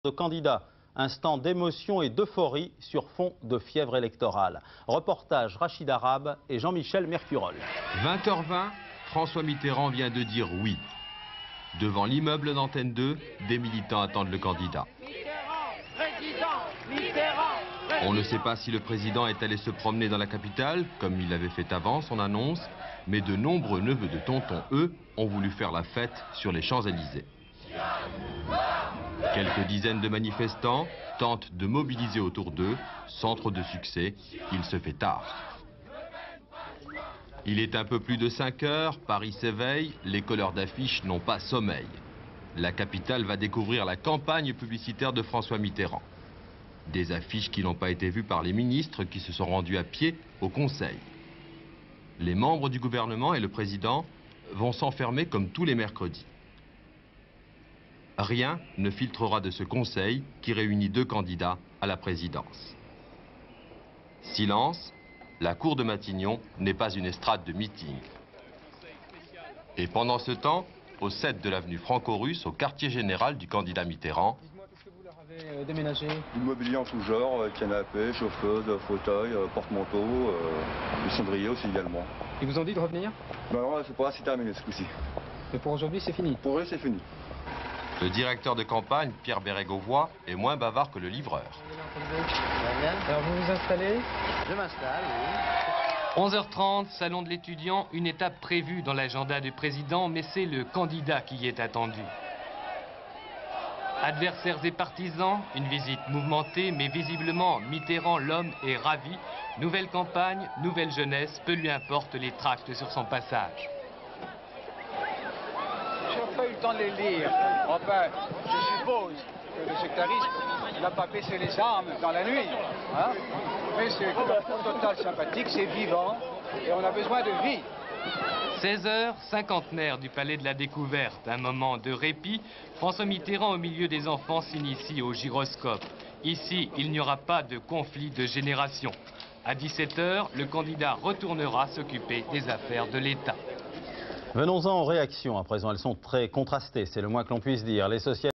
de candidats. Instant d'émotion et d'euphorie sur fond de fièvre électorale. Reportage Rachid Arabe et Jean-Michel Mercurol. 20h20, François Mitterrand vient de dire oui. Devant l'immeuble d'Antenne 2, des militants attendent le candidat. On ne sait pas si le président est allé se promener dans la capitale, comme il avait fait avant son annonce, mais de nombreux neveux de tonton, eux, ont voulu faire la fête sur les Champs-Élysées. Quelques dizaines de manifestants tentent de mobiliser autour d'eux, sans trop de succès. Il se fait tard. Il est un peu plus de 5 heures, Paris s'éveille, les colleurs d'affiches n'ont pas sommeil. La capitale va découvrir la campagne publicitaire de François Mitterrand. Des affiches qui n'ont pas été vues par les ministres qui se sont rendus à pied au Conseil. Les membres du gouvernement et le président vont s'enfermer comme tous les mercredis. Rien ne filtrera de ce Conseil qui réunit 2 candidats à la présidence. Silence, la cour de Matignon n'est pas une estrade de meeting. Et pendant ce temps, au 7 de l'avenue Franco-Russe, au quartier général du candidat Mitterrand, déménagé. Du mobilier en tout genre, canapé, chauffeuse, fauteuil, porte-manteau, du cendrier aussi également. Ils vous ont dit de revenir? Non, c'est pas, c'est terminé ce coup-ci. Mais pour aujourd'hui, c'est fini? Pour eux, c'est fini. Le directeur de campagne, Pierre Bérégovoy, est moins bavard que le livreur. Alors vous vous installez? Je m'installe, oui. 11h30, salon de l'étudiant, une étape prévue dans l'agenda du président, mais c'est le candidat qui y est attendu. Adversaires et partisans, une visite mouvementée, mais visiblement Mitterrand, l'homme, est ravi. Nouvelle campagne, nouvelle jeunesse, peu lui importe les tracts sur son passage. Je n'ai pas eu le temps de les lire. Enfin, je suppose que le sectarisme n'a pas baissé les armes dans la nuit. Hein? Mais c'est total sympathique, c'est vivant et on a besoin de vie. 16h, cinquantenaire du Palais de la Découverte, un moment de répit. François Mitterrand au milieu des enfants s'initie au gyroscope. Ici, il n'y aura pas de conflit de génération. À 17h, le candidat retournera s'occuper des affaires de l'État. Venons-en aux réactions à présent. Elles sont très contrastées, c'est le moins que l'on puisse dire. Les socialistes